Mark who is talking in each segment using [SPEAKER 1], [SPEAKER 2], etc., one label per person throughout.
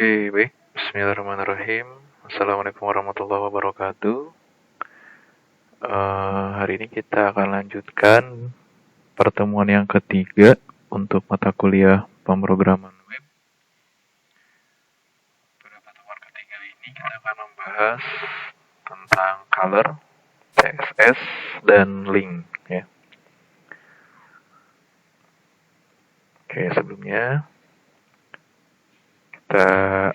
[SPEAKER 1] Oke, baik. Bismillahirrahmanirrahim. Assalamualaikum warahmatullahi wabarakatuh. Hari ini kita akan lanjutkan pertemuan yang ketiga untuk mata kuliah pemrograman web. Pada pertemuan ketiga ini kita akan membahas tentang color, CSS, dan link. Ya. Oke, sebelumnya kita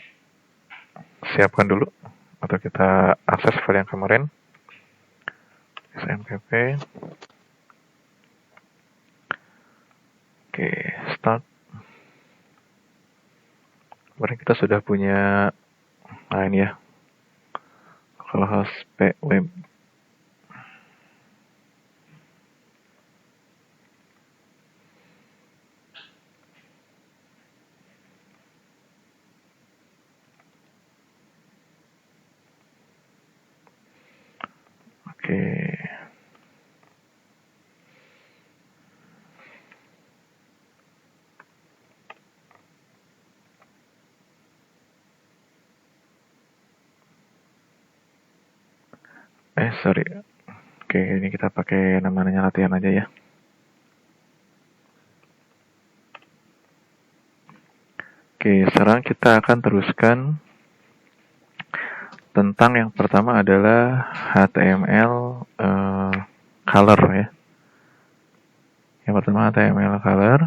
[SPEAKER 1] siapkan dulu atau kita akses file yang kemarin. SMPP. Oke, start. Kemarin kita sudah punya ini ya, localhost web. Oke. Sorry. Oke, ini kita pakai namanya latihan aja ya. Oke, sekarang kita akan teruskan tentang yang pertama adalah HTML color ya. Yang pertama HTML color.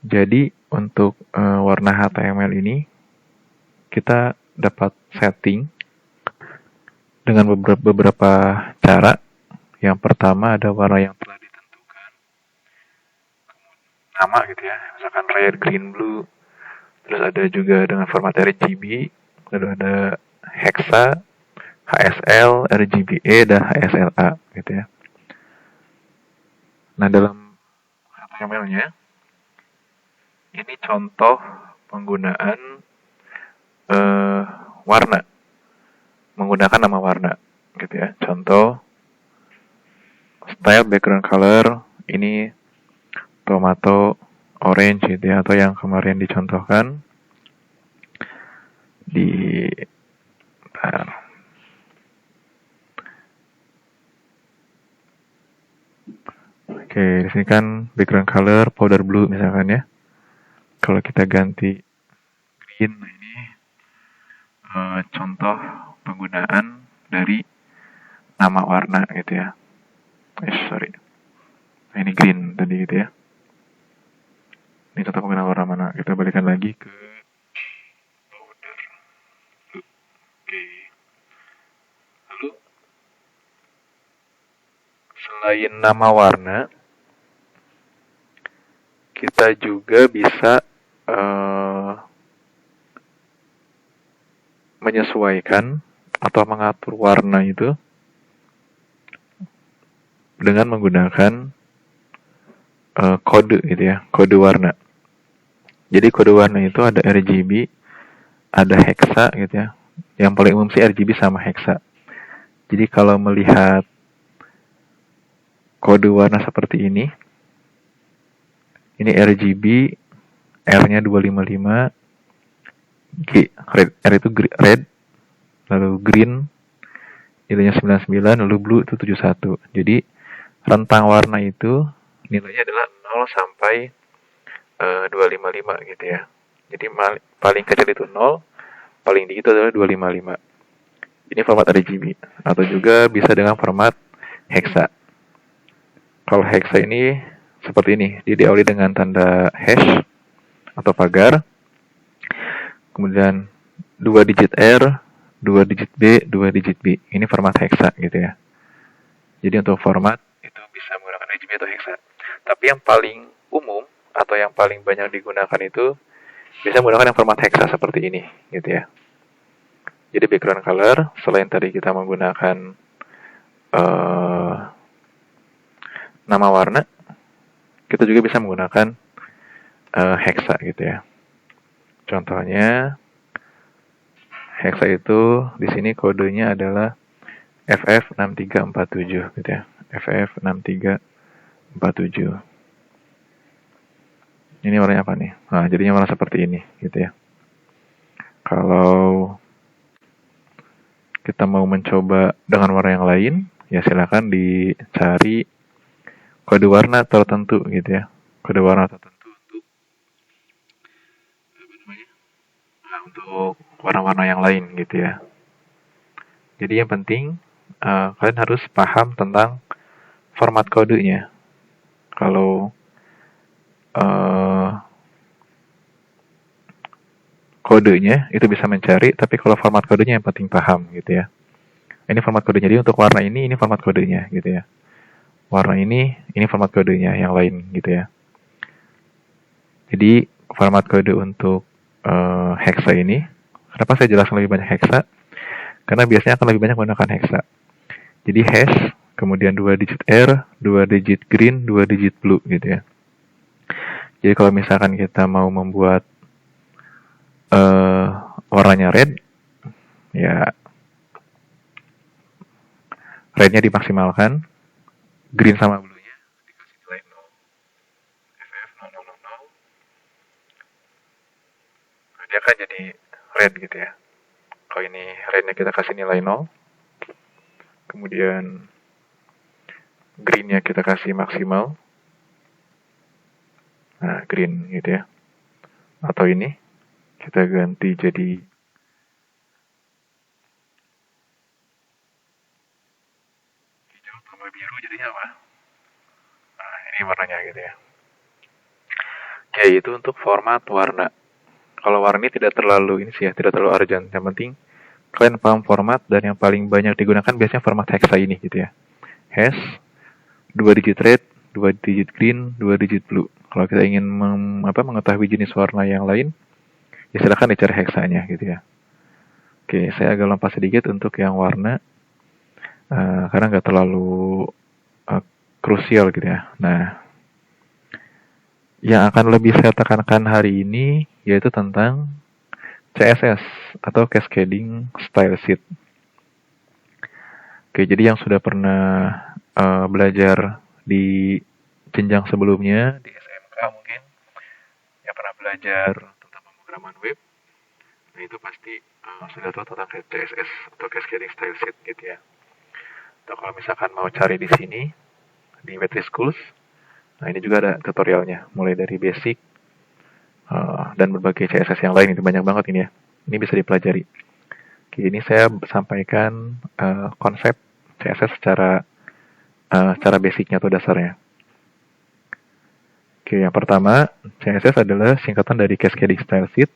[SPEAKER 1] Jadi untuk warna HTML ini kita dapat setting dengan beberapa cara. Yang pertama ada warna yang telah ditentukan, nama gitu ya, misalkan red, green, blue. Terus ada juga dengan format RGB, lalu ada hexa, HSL, RGBA, dan HSLA gitu ya. Nah, dalam HTML-nya ini contoh penggunaan warna, menggunakan nama warna gitu ya. Contoh style background color ini tomato orange gitu ya, atau yang kemarin dicontohkan di Oke, di sini kan background color powder blue misalkan ya. Kalau kita ganti green, nah ini contoh penggunaan dari nama warna gitu ya. Sorry. Nah, ini green tadi gitu ya. Ini contoh penggunaan warna mana. Kita balikan lagi ke powder blue. Oke. Lalu selain nama warna, kita juga bisa menyesuaikan atau mengatur warna itu dengan menggunakan kode gitu ya, kode warna. Jadi kode warna itu ada RGB, ada hexa gitu ya. Yang paling umum sih RGB sama hexa. Jadi kalau melihat kode warna seperti ini RGB, R-nya 255, G, red, R itu red, lalu green, nilainya 99, lalu blue itu 71. Jadi rentang warna itu nilainya adalah 0 sampai 255 gitu ya. Jadi paling kecil itu 0, paling tinggi itu adalah 255. Ini format RGB, atau juga bisa dengan format hexa. Kalau hexa ini seperti ini, dia diawali dengan tanda hash atau pagar, kemudian 2 digit R, 2 digit B, 2 digit B. Ini format hexa gitu ya. Jadi untuk format itu bisa menggunakan RGB atau hexa. Tapi yang paling umum atau yang paling banyak digunakan itu bisa menggunakan yang format hexa seperti ini gitu ya. Jadi background color, selain tadi kita menggunakan nama warna, kita juga bisa menggunakan hexa gitu ya. Contohnya hexa itu di sini kodenya adalah FF6347 gitu ya. FF6347. Ini warnanya apa nih? Nah, jadinya warna seperti ini, gitu ya. Kalau kita mau mencoba dengan warna yang lain, ya silakan dicari kode warna tertentu, gitu ya. Kode warna tertentu untuk warna-warna yang lain, gitu ya. Jadi yang penting kalian harus paham tentang format kodenya. Kalau kodenya itu bisa mencari, tapi kalau format kodenya yang penting paham, gitu ya. Ini format kodenya, jadi untuk warna ini format kodenya, gitu ya. Warna ini format kodenya, yang lain, gitu ya. Jadi format kode untuk hexa ini, kenapa saya jelaskan lebih banyak hexa? Karena biasanya akan lebih banyak menggunakan hexa. Jadi hash, kemudian 2 digit R, 2 digit green, 2 digit blue, gitu ya. Jadi kalau misalkan kita mau membuat warnanya red, ya rednya dimaksimalkan, green sama blue-nya dikasih nilai 0, FF 0000, nah, dia akan jadi red, gitu ya. Kalau ini rednya kita kasih nilai 0, kemudian greennya kita kasih maksimal, nah green, gitu ya. Atau ini kita ganti jadi hijau tambah biru, jadinya apa? Nah, ini warnanya, gitu ya. Oke, itu untuk format warna. Kalau warna ini tidak terlalu ini sih ya, tidak terlalu urgent. Yang penting kalian paham format, dan yang paling banyak digunakan biasanya format hexa ini, gitu ya. Hash, 2 digit red, 2 digit green, 2 digit blue. Kalau kita ingin mengetahui jenis warna yang lain, ya silakan dicari hexanya, gitu ya. Oke, saya agak lompat sedikit untuk yang warna, karena nggak terlalu krusial, gitu ya. Nah, yang akan lebih saya tekankan hari ini yaitu tentang CSS atau Cascading Style Sheet. Oke, jadi yang sudah pernah belajar di jenjang sebelumnya di SMK mungkin, yang pernah belajar tentang pemrograman web, nah itu pasti sudah tahu tentang CSS atau Cascading Style Sheet, gitu ya. Atau kalau misalkan mau cari di sini di Metri Schools, nah ini juga ada tutorialnya, mulai dari basic dan berbagai CSS yang lain, itu banyak banget ini ya. Ini bisa dipelajari. Oke, ini saya sampaikan konsep CSS secara basicnya atau dasarnya. Oke, yang pertama, CSS adalah singkatan dari Cascading Style Sheet.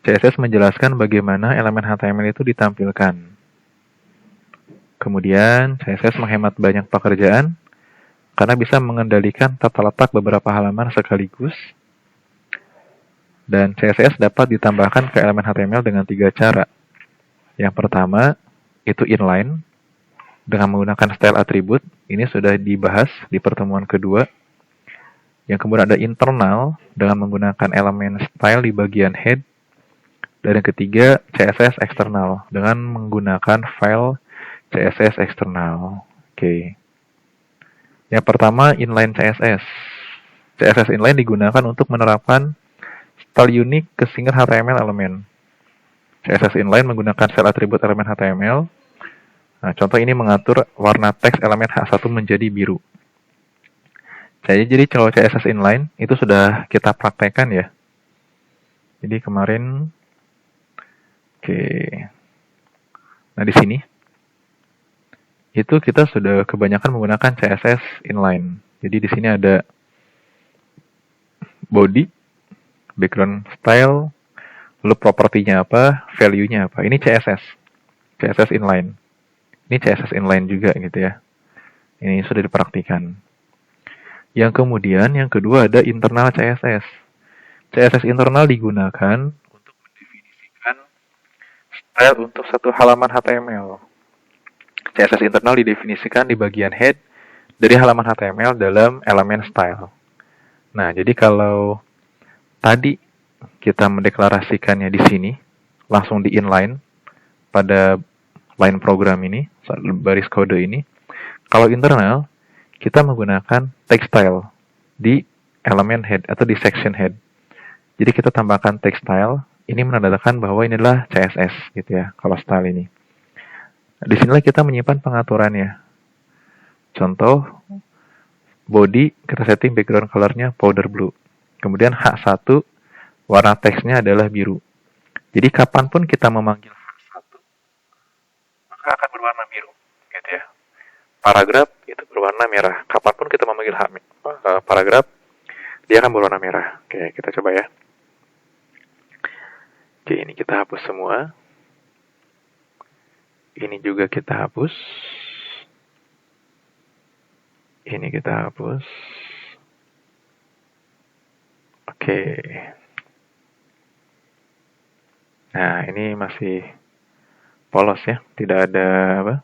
[SPEAKER 1] CSS menjelaskan bagaimana elemen HTML itu ditampilkan. Kemudian, CSS menghemat banyak pekerjaan karena bisa mengendalikan tata letak beberapa halaman sekaligus. Dan CSS dapat ditambahkan ke elemen HTML dengan 3 cara. Yang pertama, itu inline, dengan menggunakan style attribute. Ini sudah dibahas di pertemuan kedua. Yang kemudian ada internal, dengan menggunakan elemen style di bagian head. Dan yang ketiga, CSS eksternal, dengan menggunakan file CSS eksternal. Oke. Yang pertama, inline CSS. CSS inline digunakan untuk menerapkan style unik ke single HTML elemen. CSS inline menggunakan style atribut elemen HTML. Nah, contoh ini mengatur warna teks elemen H1 menjadi biru. Jadi kalau CSS inline itu sudah kita praktekkan ya. Jadi kemarin, oke. Nah, di sini itu kita sudah kebanyakan menggunakan CSS inline. Jadi di sini ada body, background style, lalu propertinya apa, value-nya apa. Ini CSS inline. Ini CSS inline juga, gitu ya. Ini sudah dipraktikan. Yang kemudian, yang kedua ada internal CSS. CSS internal digunakan untuk mendefinisikan style untuk satu halaman HTML. CSS internal didefinisikan di bagian head dari halaman HTML dalam elemen style. Nah, jadi kalau tadi kita mendeklarasikannya di sini, langsung di inline pada line program ini, baris kode ini. Kalau internal, kita menggunakan text style di elemen head atau di section head. Jadi kita tambahkan text style, ini menandakan bahwa ini adalah CSS gitu ya, kalau style ini. Di sinilah kita menyimpan pengaturannya. Contoh, body kita setting background color-nya powder blue. Kemudian H1, warna teksnya adalah biru. Jadi kapanpun kita memanggil H1, maka akan berwarna biru gitu ya. Paragraf itu berwarna merah. Kapanpun kita memanggil paragraf, dia akan berwarna merah. Oke, kita coba ya. Oke, ini kita hapus semua. Ini juga kita hapus. Ini kita hapus. Oke. Nah, ini masih polos ya. Tidak ada apa?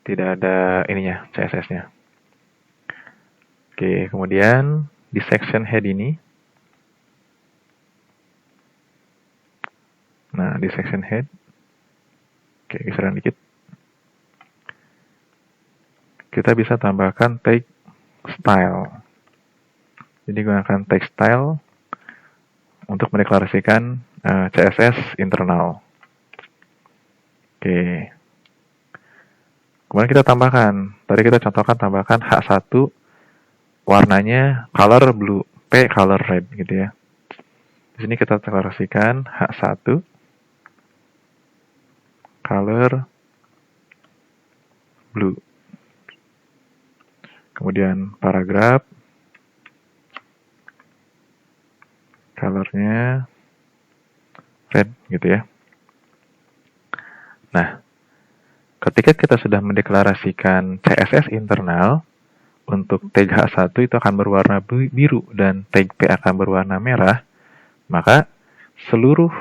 [SPEAKER 1] Tidak ada ininya, CSS-nya. Oke, kemudian di section head ini. Nah, di section head. Oke, geseran dikit. Kita bisa tambahkan tag style. Jadi gunakan tag style untuk mendeklarasikan CSS internal. Oke. Kemudian kita tambahkan. Tadi kita contohkan tambahkan H1 warnanya color blue, P color red gitu ya. Di sini kita deklarasikan H1 color blue. Kemudian paragraf colornya red gitu ya. Nah, ketika kita sudah mendeklarasikan CSS internal, untuk tag H1 itu akan berwarna biru dan tag P akan berwarna merah, maka seluruh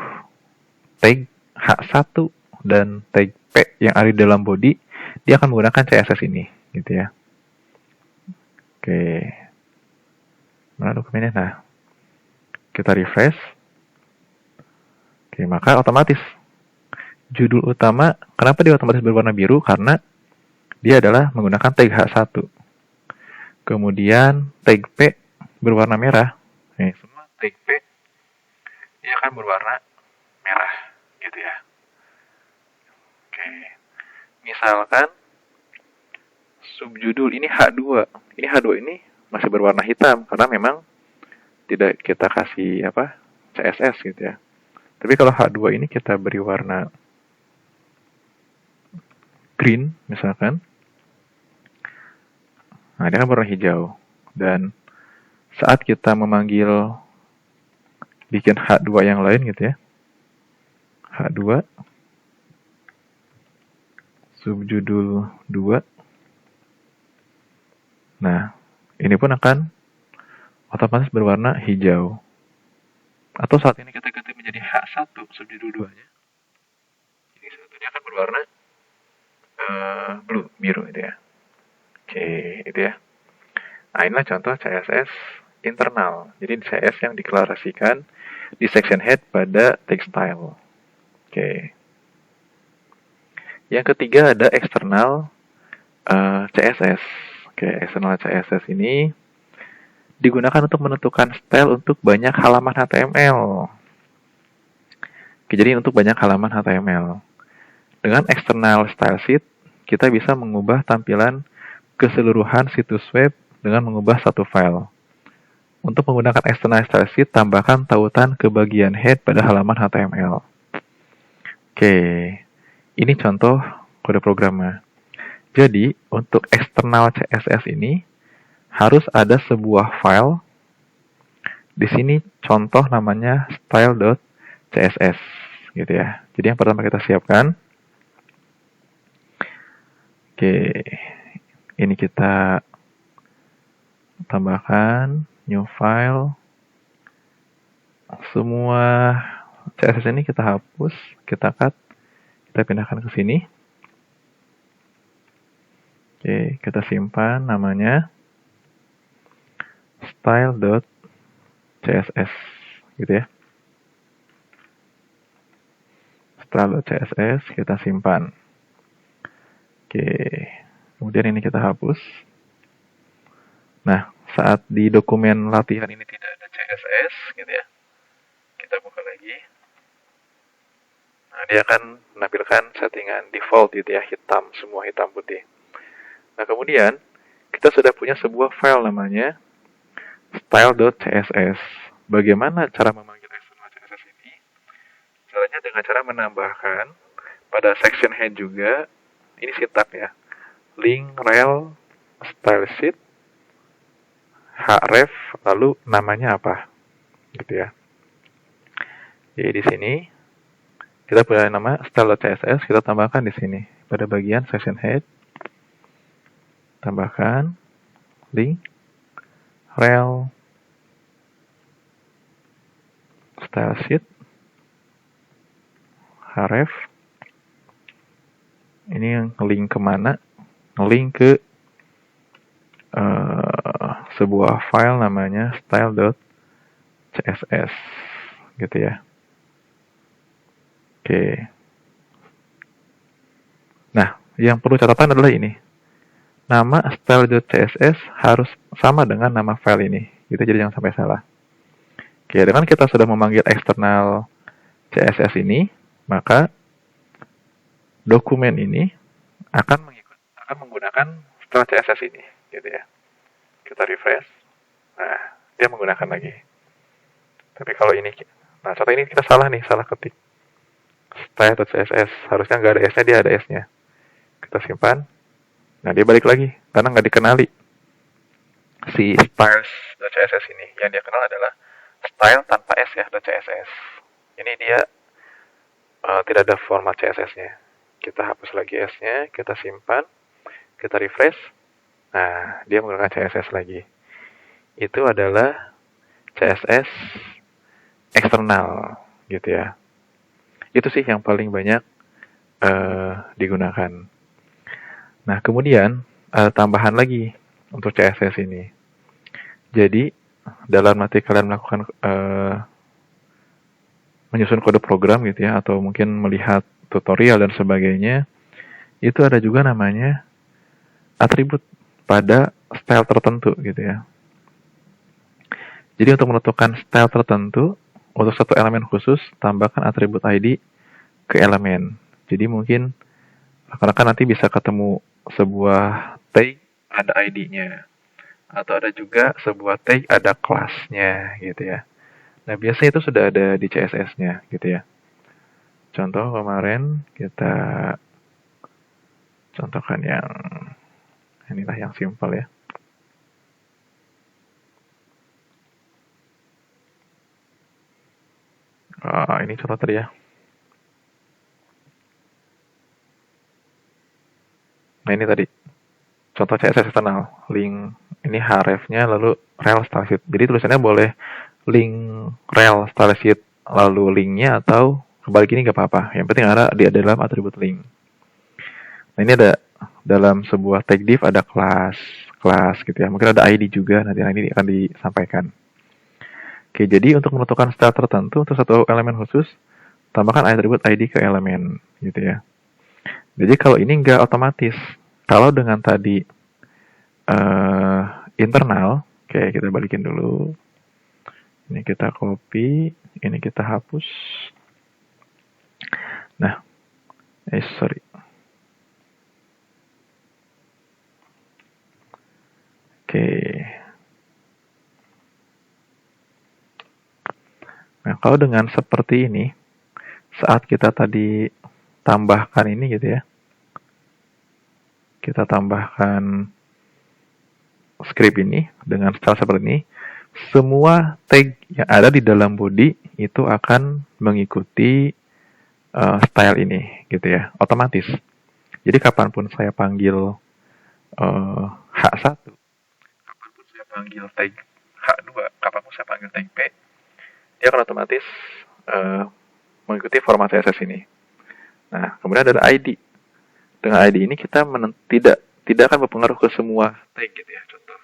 [SPEAKER 1] tag H1 dan tag P yang ada di dalam body, dia akan menggunakan CSS ini, gitu ya. Oke. Mana dokumennya? Nah, kita refresh. Oke, maka otomatis judul utama, kenapa dia otomatis berwarna biru? Karena dia adalah menggunakan tag H1. Kemudian tag P berwarna merah. Nih, semua tag P dia akan berwarna merah, gitu ya. Oke. Misalkan subjudul ini H2. Ini H2 ini masih berwarna hitam karena memang tidak kita kasih CSS gitu ya. Tapi kalau H2 ini kita beri warna green misalkan. Nah, dia kan berwarna hijau. Dan saat kita memanggil bikin H2 yang lain gitu ya. H2 subjudul 2. Nah, ini pun akan otomatis berwarna hijau. Atau saat ini kita ganti menjadi H1 subjudul 2-nya. Jadi satu dia akan berwarna blue, biru gitu ya. Oke, itu ya. Nah, inilah contoh CSS internal. Jadi CSS yang deklarasikan di section head pada text style. Oke. Yang ketiga ada eksternal CSS. Oke, eksternal CSS ini digunakan untuk menentukan style untuk banyak halaman HTML. Oke, jadi untuk banyak halaman HTML. Dengan external style sheet, kita bisa mengubah tampilan keseluruhan situs web dengan mengubah satu file. Untuk menggunakan external style sheet, tambahkan tautan ke bagian head pada halaman HTML. Oke, ini contoh kode programnya. Jadi, untuk external CSS ini harus ada sebuah file. Di sini contoh namanya style.css gitu ya. Jadi yang pertama kita siapkan. Oke. Ini kita tambahkan new file. Semua CSS ini kita hapus, kita cut, kita pindahkan ke sini. Oke, kita simpan namanya style.css gitu ya. Style.css kita simpan. Oke, kemudian ini kita hapus. Nah, saat di dokumen latihan ini tidak ada CSS gitu ya, kita buka lagi. Nah, dia akan menampilkan settingan default gitu ya, hitam, semua hitam putih. Nah, kemudian kita sudah punya sebuah file namanya style.css. Bagaimana cara memanggil eksternal CSS ini? Caranya dengan cara menambahkan pada section head juga, ini sintak ya, link rel style sheet href, lalu namanya apa gitu ya. Jadi di sini kita punya nama style.css, kita tambahkan di sini pada bagian section head, tambahkan link rel style sheet href. Ini yang link kemana? Link ke sebuah file namanya style.css gitu ya. Oke. Nah, yang perlu catatan adalah ini. Nama style.css harus sama dengan nama file ini. Gitu, jadi jangan sampai salah. Oke, dengan kita sudah memanggil eksternal CSS ini, maka dokumen ini akan menggunakan style CSS ini, gitu ya. Kita refresh. Nah, dia menggunakan lagi. Tapi kalau ini, nah contoh ini kita salah nih, salah ketik. Style.css, harusnya nggak ada S-nya, dia ada S-nya. Kita simpan. Nah, dia balik lagi, karena nggak dikenali si styles.css ini. Yang dia kenal adalah style tanpa S ya, .css. Ini dia tidak ada format CSS-nya. Kita hapus lagi S-nya, kita simpan, kita refresh. Nah, dia menggunakan CSS lagi. Itu adalah CSS eksternal, gitu ya. Itu sih yang paling banyak digunakan. Nah, kemudian tambahan lagi untuk CSS ini. Jadi, dalam nanti kalian melakukan menyusun kode program gitu ya, atau mungkin melihat tutorial dan sebagainya, itu ada juga namanya atribut pada style tertentu gitu ya. Jadi untuk menentukan style tertentu, untuk satu elemen khusus, tambahkan atribut ID ke elemen. Jadi mungkin rekan-rekan nanti bisa ketemu sebuah tag ada ID-nya, atau ada juga sebuah tag ada kelasnya gitu ya. Nah, biasanya itu sudah ada di CSS-nya gitu ya. Contoh kemarin kita contohkan yang inilah yang simple ya. Ini contoh tadi ya. Nah, ini tadi contoh CSS eksternal, link ini href-nya lalu rel style sheet. Jadi tulisannya boleh link rel style sheet lalu linknya, atau kebalik ini nggak apa-apa. Yang penting ada di dalam atribut link. Nah, ini ada dalam sebuah tag div ada kelas gitu ya. Mungkin ada ID juga, nanti ini akan disampaikan. Oke, jadi untuk menentukan style tertentu untuk satu elemen khusus, tambahkan atribut ID ke elemen gitu ya. Jadi kalau ini nggak otomatis. Kalau dengan tadi internal, oke, kita balikin dulu. Ini kita copy, ini kita hapus. Nah, sorry. Oke. Nah, kalau dengan seperti ini, saat kita tadi tambahkan ini gitu ya, kita tambahkan script ini dengan style seperti ini, semua tag yang ada di dalam body itu akan mengikuti style ini gitu ya, otomatis. Jadi kapanpun saya panggil H1, kapanpun saya panggil tag H2, kapanpun saya panggil tag P, dia akan otomatis mengikuti format CSS ini. Nah, kemudian ada ID. Dengan ID ini kita tidak akan berpengaruh ke semua tag gitu ya. Contoh.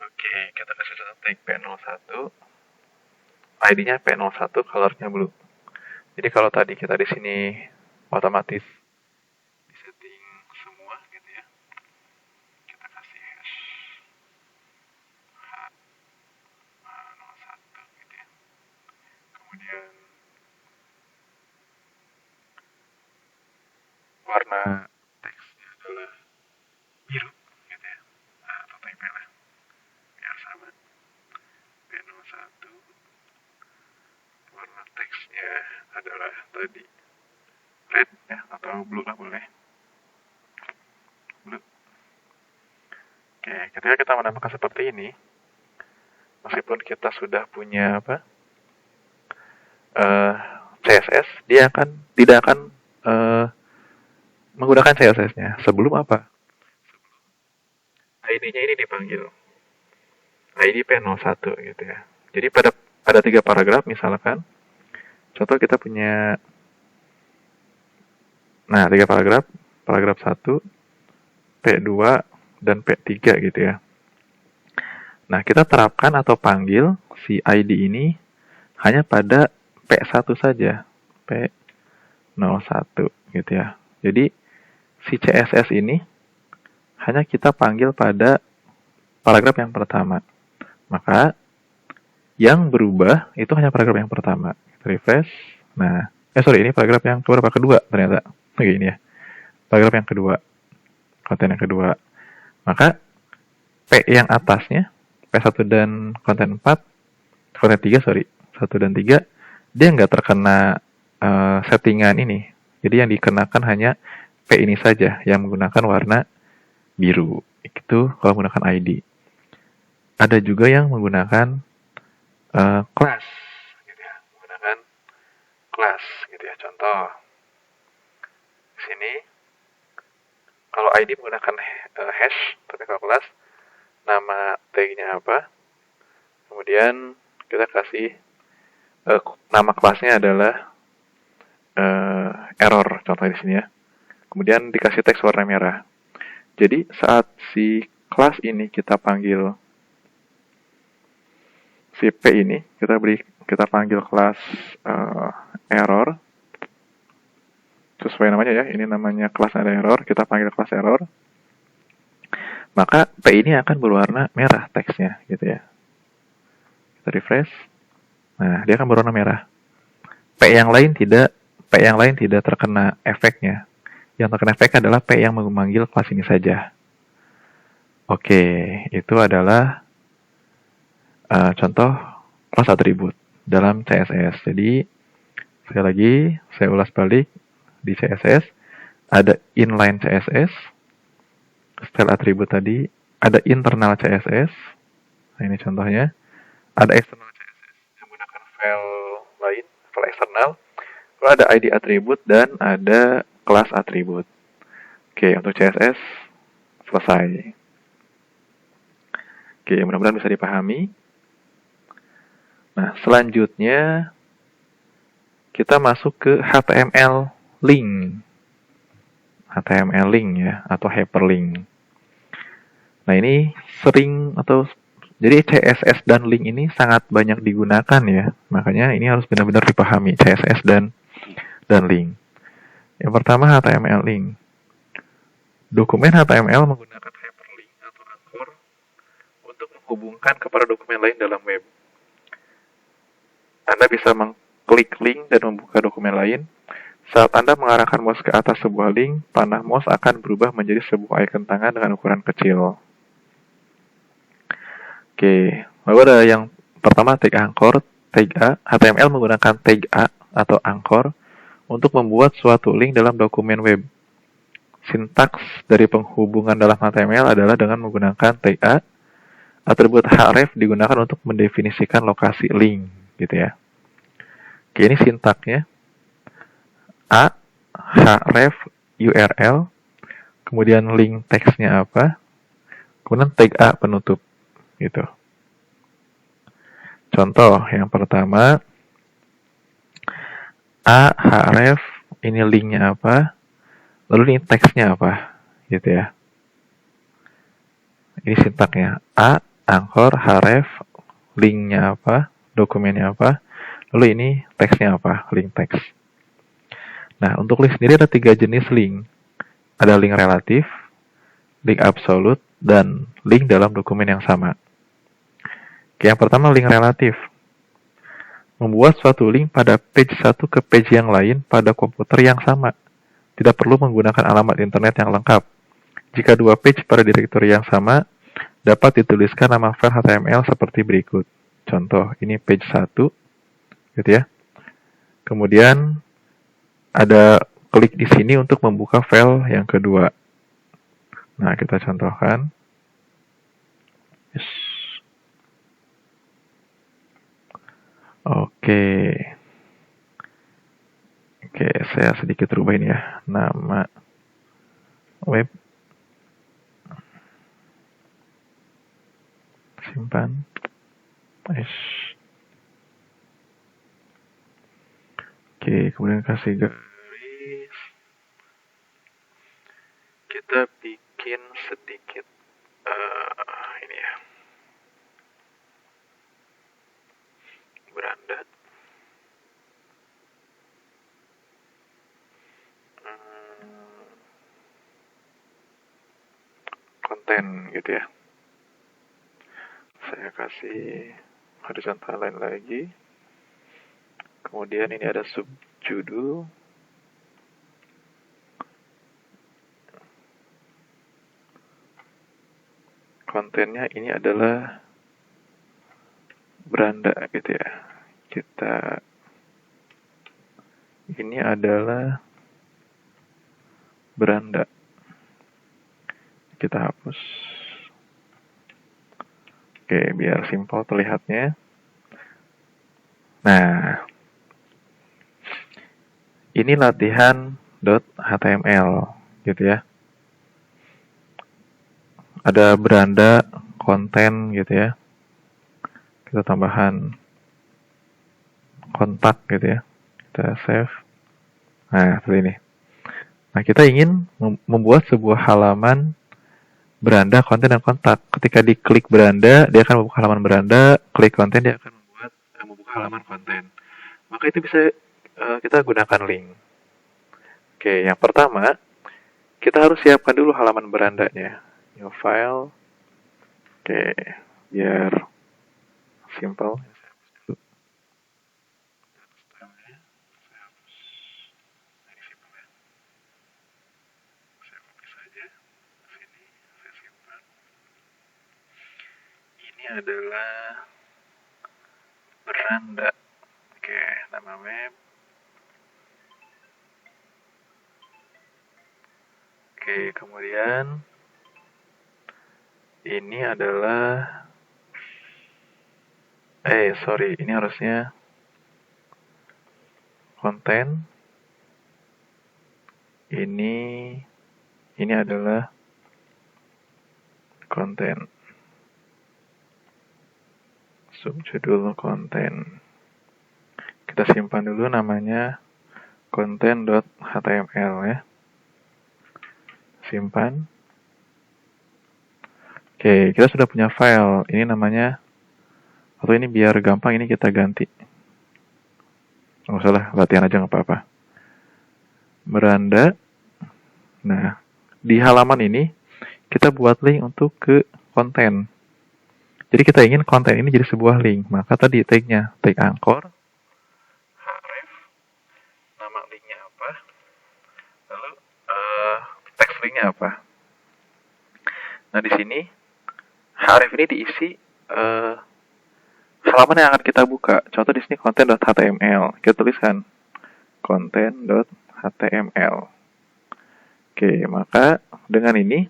[SPEAKER 1] Oke, kita kasih contoh tag P01. ID-nya P01, color-nya blue. Jadi kalau tadi kita di sini otomatis di setting semua gitu ya. Kita kasih hash Warna teksnya adalah tadi red ya, atau blue lah boleh. Blue. Oke, ketika kita menambahkan seperti ini, meskipun kita sudah punya CSS, dia tidak akan menggunakan CSS-nya. Sebelum apa? ID-nya ini dipanggil ID P01 gitu ya. Jadi ada 3 paragraf misalkan. Contoh kita punya 3 paragraf, paragraf 1, P2 dan P3 gitu ya. Nah, kita terapkan atau panggil si ID ini hanya pada P1 saja, P01 gitu ya. Jadi si CSS ini hanya kita panggil pada paragraf yang pertama. Maka yang berubah itu hanya paragraf yang pertama. Refresh. Nah, ini paragraf yang kedua ternyata. Oke, ini ya. Paragraf yang kedua. Konten yang kedua. Maka P yang atasnya, P1 dan konten 4, konten 3, 1 dan 3, dia nggak terkena settingan ini. Jadi yang dikenakan hanya P ini saja yang menggunakan warna biru. Itu kalau menggunakan ID. Ada juga yang menggunakan kelas, gitu ya. Menggunakan kelas, gitu ya. Contoh, sini kalau ID menggunakan hash, tapi kalau kelas nama tag-nya apa. Kemudian kita kasih nama kelasnya adalah error, contoh di sini ya. Kemudian dikasih teks warna merah. Jadi saat si kelas ini kita panggil si P ini, kita panggil kelas error sesuai namanya ya. Ini namanya kelas ada error, kita panggil kelas error. Maka P ini akan berwarna merah teksnya gitu ya. Kita refresh. Nah, dia akan berwarna merah. P yang lain tidak terkena efeknya. Yang terkena efek adalah P yang memanggil kelas ini saja. Oke, itu adalah contoh kelas atribut dalam CSS. Jadi, sekali lagi, saya ulas balik. Di CSS, ada inline CSS, style atribut tadi, ada internal CSS, nah ini contohnya, ada external CSS yang menggunakan file eksternal, lalu ada ID atribut dan ada kelas atribut. Oke, untuk CSS selesai. Oke, mudah-mudahan bisa dipahami. Nah, selanjutnya kita masuk ke HTML link. HTML link ya, atau hyperlink. Nah, ini jadi CSS dan link ini sangat banyak digunakan ya. Makanya ini harus benar-benar dipahami CSS dan link. Yang pertama HTML link. Dokumen HTML menggunakan hyperlink atau anchor untuk menghubungkan kepada dokumen lain dalam web. Anda bisa mengklik link dan membuka dokumen lain. Saat Anda mengarahkan mouse ke atas sebuah link, panah mouse akan berubah menjadi sebuah icon tangan dengan ukuran kecil. Oke, lalu ada yang pertama tag anchor, tag A. HTML menggunakan tag A atau anchor untuk membuat suatu link dalam dokumen web. Sintaks dari penghubungan dalam HTML adalah dengan menggunakan tag A. Atribut href digunakan untuk mendefinisikan lokasi link, gitu ya. Oke, ini sintaknya. A, href, URL, kemudian link teksnya apa, kemudian tag A penutup, gitu. Contoh yang pertama, A, href, ini linknya apa, lalu ini teksnya apa, gitu ya. Ini sintaknya. A, anchor, href, linknya apa, dokumennya apa, lalu ini teksnya apa, link teks. Nah, untuk link sendiri ada 3 jenis link. Ada link relatif, link absolut, dan link dalam dokumen yang sama. Oke, yang pertama link relatif. Membuat suatu link pada page 1 ke page yang lain pada komputer yang sama. Tidak perlu menggunakan alamat internet yang lengkap. Jika 2 page pada direktori yang sama, dapat dituliskan nama file HTML seperti berikut. contoh, ini page 1, gitu ya. Kemudian ada klik di sini untuk membuka file yang kedua. Nah, kita contohkan. Yes. Oke. Oke, saya sedikit rubah ini ya. Nama web. Simpan. Yes. Oke, kemudian kasih garis. Kita bikin sedikit ini ya. Beranda. Konten gitu ya. Saya kasih horizontal line lagi. Kemudian ini ada subjudul. Kontennya ini adalah beranda gitu ya. Ini adalah beranda. Kita hapus. Oke, biar simpel terlihatnya. Nah, ini latihan.html gitu ya. Ada beranda konten gitu ya. Kita tambahan kontak gitu ya. Kita save. Nah, seperti ini. Nah, kita ingin membuat sebuah halaman beranda, konten, dan kontak. Ketika diklik beranda, dia akan membuka halaman beranda. Klik konten, dia akan membuka halaman konten. Maka itu bisa kita gunakan link. Oke, yang pertama, kita harus siapkan dulu halaman berandanya. New file. Oke, biar simple. Ini adalah beranda. Oke, nama web. Oke, kemudian ini adalah ini harusnya konten. Ini adalah konten. Subjudul konten. Kita simpan dulu namanya konten.html ya. Simpan. Oke, kita sudah punya file. Ini namanya, atau ini biar gampang ini kita ganti. Nggak usah lah, latihan aja nggak apa-apa. Beranda. Nah, di halaman ini kita buat link untuk ke konten. Jadi kita ingin konten ini jadi sebuah link. Maka tadi tag-nya, tag anchor, href, nama linknya apa, lalu teks linknya apa. Nah, di sini href ini diisi halaman yang akan kita buka. Contoh di sini konten.html. Kita tuliskan konten.html. Oke, maka dengan ini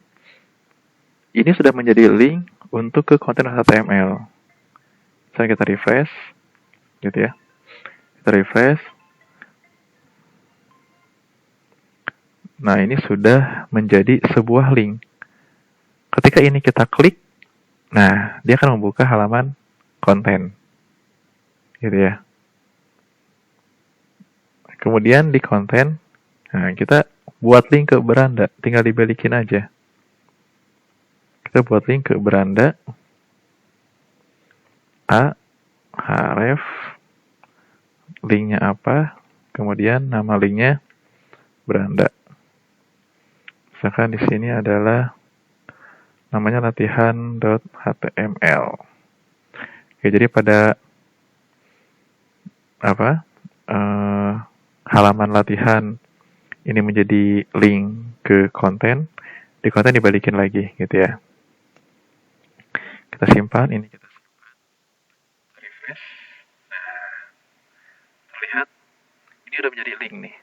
[SPEAKER 1] sudah menjadi link untuk ke konten.html. Misalnya kita refresh, gitu ya. Kita refresh. Nah, ini sudah menjadi sebuah link. Ketika ini kita klik, nah, dia akan membuka halaman konten. Gitu ya. Kemudian di konten, nah, kita buat link ke beranda. Tinggal dibalikin aja. Kita buat link ke beranda. Href. Linknya apa. Kemudian nama linknya beranda. Misalkan di sini adalah namanya latihan.html. Oke, jadi pada halaman latihan ini menjadi link ke konten, di konten dibalikin lagi gitu ya. Kita simpan, ini kita simpan. refresh. Nah, terlihat ini udah menjadi link nih.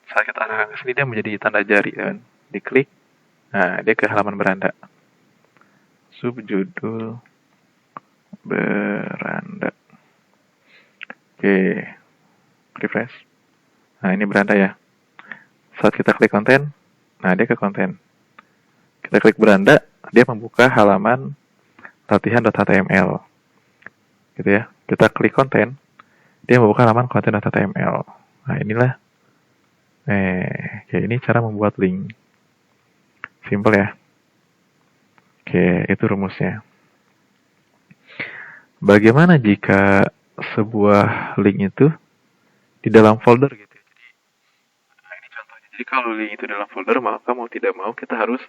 [SPEAKER 1] Saat kita arahkan ke sini dia menjadi tanda jari kan. Diklik. Nah, dia ke halaman beranda. Subjudul beranda. Oke. Refresh. Nah, ini beranda ya. Saat kita klik konten, nah dia ke konten. Kita klik beranda, dia membuka halaman latihan.html. Gitu ya. Kita klik konten, dia membuka halaman konten.html. Nah, inilah ini cara membuat link. Simple ya. Oke, itu rumusnya. Bagaimana jika sebuah link itu di dalam folder gitu? Jadi kalau link itu dalam folder, maka mau tidak mau kita harus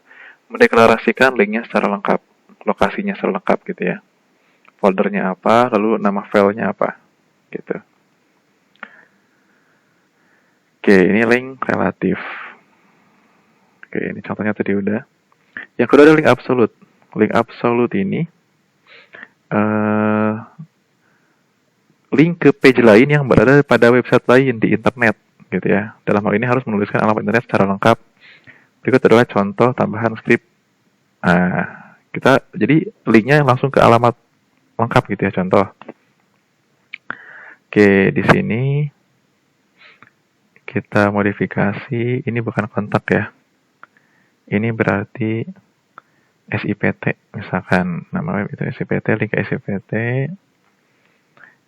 [SPEAKER 1] mendeklarasikan linknya secara lengkap, lokasinya secara lengkap gitu ya. Foldernya apa, lalu nama filenya apa, gitu. Oke, ini link relatif. Oke, ini contohnya tadi udah. Yang kedua ada link absolute. Link absolute ini link ke page lain yang berada pada website lain di internet. Gitu ya. Dalam hal ini harus menuliskan alamat internet secara lengkap. Berikut adalah contoh tambahan script. Nah, kita jadi linknya langsung ke alamat lengkap gitu ya, contoh. Oke, di sini kita modifikasi, ini bukan kontak ya. Ini berarti SIPT, misalkan nama web itu SIPT, link ke SIPT.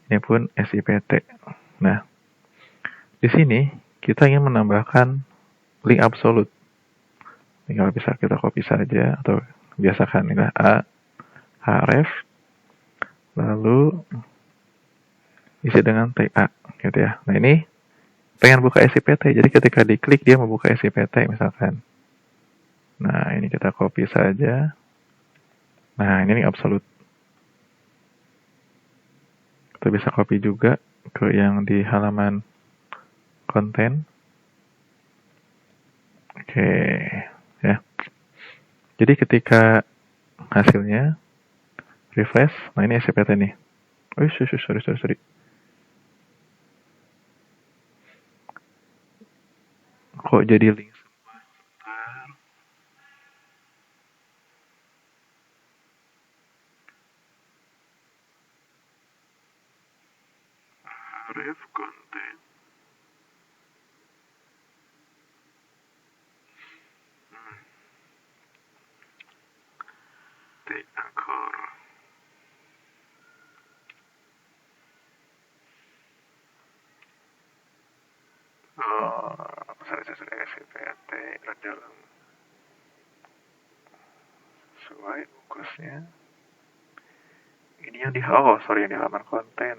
[SPEAKER 1] Ini pun SIPT. Nah, di sini kita ingin menambahkan link absolute. Tinggal bisa kita copy saja atau biasakan ini A href lalu isi dengan TA gitu ya. Nah, ini pengen buka SIPT, jadi ketika diklik dia membuka SIPT misalkan. Nah, ini kita copy saja. Nah, ini link absolute. Kita bisa copy juga ke yang di halaman konten. Oke, ya. Jadi ketika hasilnya refresh, nah ini SIPT nih. Sorry. Kok jadi link semua? Ref konten. Take anchor. Sorry, SIPT dalam sesuai fokusnya. Ini yang di halaman konten.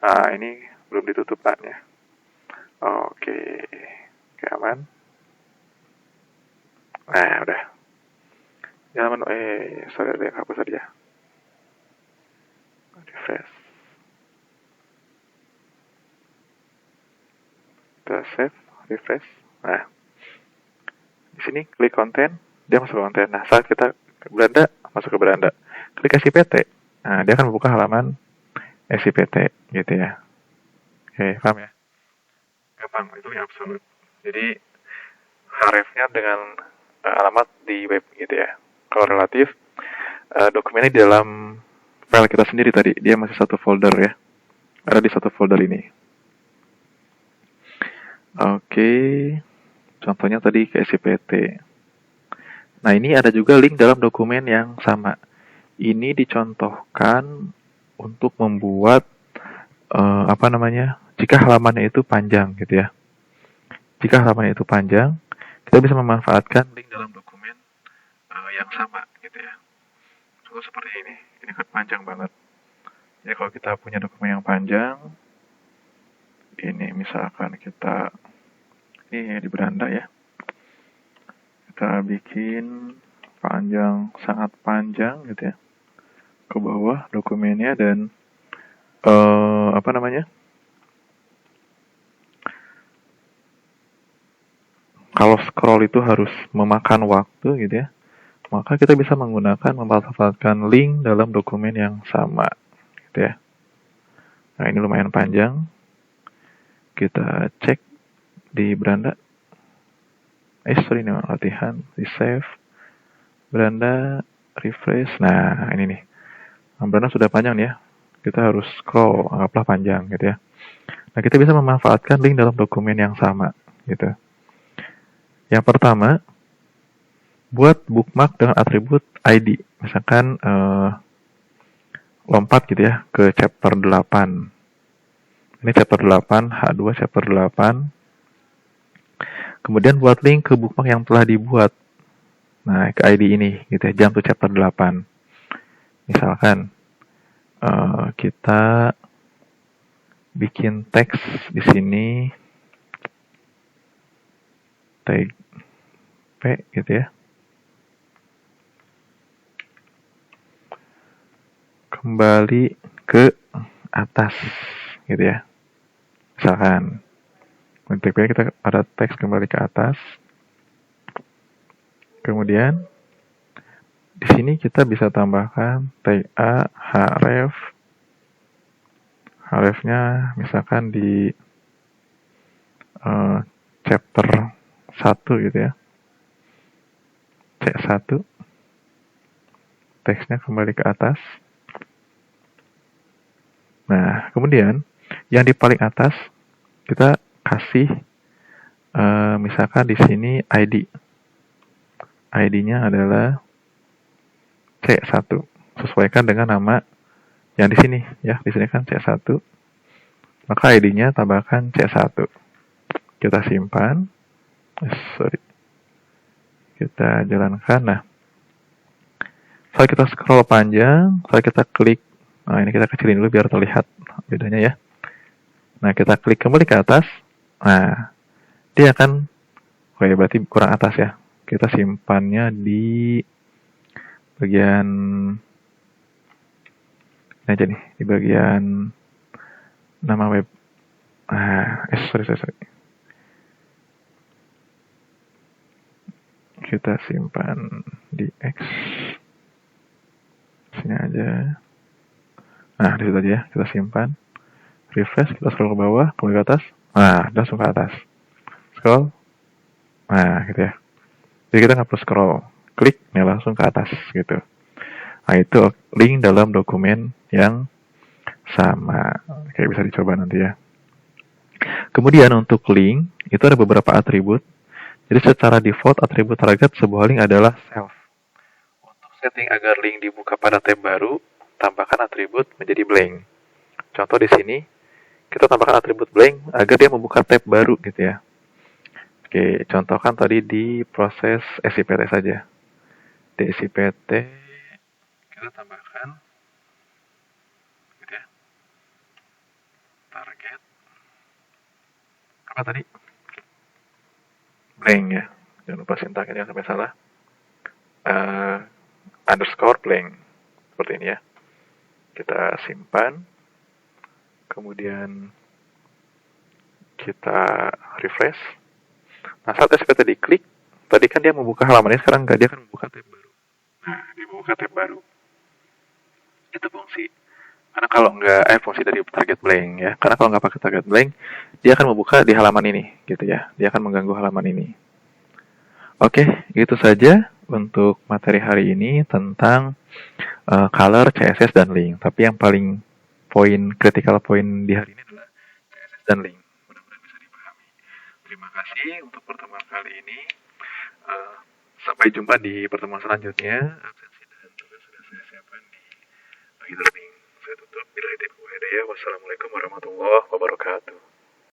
[SPEAKER 1] Nah, ini belum ditutup ya. Oke, aman. Nah, udah. Halaman sorry, ada yang hapus aja. Refresh. Kita save, refresh. Nah, di sini klik konten, dia masuk ke konten. Nah, saat kita beranda, masuk ke beranda. Klik SIPT. Nah, dia akan membuka halaman SIPT gitu ya. Oke, paham ya? Gampang, itu yang absolute. Jadi hrefnya dengan alamat di web gitu ya. Kalau relatif, dokumennya di dalam file kita sendiri tadi, dia masih satu folder ya. Ada di satu folder ini. Oke, contohnya tadi ke SIPT. Nah, ini ada juga link dalam dokumen yang sama. Ini dicontohkan untuk membuat jika halamannya itu panjang gitu ya. Jika halamannya itu panjang, kita bisa memanfaatkan link dalam dokumen yang sama gitu ya. Contoh seperti ini kan panjang banget. Jadi kalau kita punya dokumen yang panjang, ini misalkan kita ini di beranda ya, kita bikin sangat panjang gitu ya, ke bawah dokumennya dan kalau scroll itu harus memakan waktu gitu ya, maka kita bisa memanfaatkan link dalam dokumen yang sama gitu ya. Nah, ini lumayan panjang. Kita cek di beranda. Sorry, ini latihan, di save, beranda, refresh. Nah, ini nih. Beranda sudah panjang nih ya. Kita harus scroll, anggaplah panjang gitu ya. Nah, kita bisa memanfaatkan link dalam dokumen yang sama gitu. Yang pertama, buat bookmark dengan atribut ID. Misalkan lompat gitu ya ke chapter 8. Ini chapter 8, H2 chapter 8. Kemudian buat link ke bookmark yang telah dibuat. Nah, ke ID ini gitu ya, jump to chapter 8. Misalkan kita bikin teks di sini tag P gitu ya. Kembali ke atas gitu ya. Misalkan untuk P kita ada teks kembali ke atas. Kemudian di sini kita bisa tambahkan tag A, href. Hrefnya misalkan di chapter 1 gitu ya. C1. Teksnya kembali ke atas. Nah, kemudian yang di paling atas kita kasih misalkan di sini ID. ID-nya adalah C1. Sesuaikan dengan nama yang di sini ya. Di sini kan C1. Maka ID-nya tambahkan C1. Kita simpan. Kita jalankan. Nah, setelah kita scroll panjang, setelah kita klik. Nah, ini kita kecilin dulu biar terlihat bedanya ya. Nah, kita klik kembali ke atas. Nah, dia akan, berarti kurang atas ya. Kita simpannya di bagian ini aja nih, di bagian nama web. Sorry. Kita simpan di X. Sini aja. Nah, di situ aja ya, kita simpan. Refresh, kita scroll ke bawah, kembali ke atas. Nah, langsung ke atas. Scroll. Nah, gitu ya. Jadi kita nggak perlu scroll. Klik, nih langsung ke atas, gitu. Nah, itu link dalam dokumen yang sama. Kayak bisa dicoba nanti ya. Kemudian untuk link, itu ada beberapa atribut. Jadi secara default, atribut target sebuah link adalah self. Untuk setting agar link dibuka pada tab baru, tambahkan atribut menjadi blank. Contoh di sini, kita tambahkan atribut blank agar dia membuka tab baru gitu ya. Oke, contohkan tadi di proses SIPT saja. Di SIPT, kita tambahkan gitu ya. Target. Apa tadi? Blank ya. Jangan lupa sintaknya sampai salah. Underscore blank. Seperti ini ya. Kita simpan. Kemudian kita refresh. Nah, saat SPT diklik, tadi kan dia membuka halaman ini, sekarang dia akan membuka tab baru. Nah, dia membuka tab baru. Itu fungsi. Karena kalau nggak, fungsi dari target blank ya. Karena kalau nggak pakai target blank, dia akan membuka di halaman ini, gitu ya. Dia akan mengganggu halaman ini. Oke, gitu saja untuk materi hari ini tentang color, CSS, dan link. Tapi yang paling critical point di hari ini adalah CSS dan link. Mudah-mudahan bisa dipahami. Terima kasih untuk pertemuan kali ini. Sampai jumpa di pertemuan selanjutnya. Absensi dan tugas sudah saya siapkan di e-learning. Saya tutup. Wassalamualaikum warahmatullahi wabarakatuh.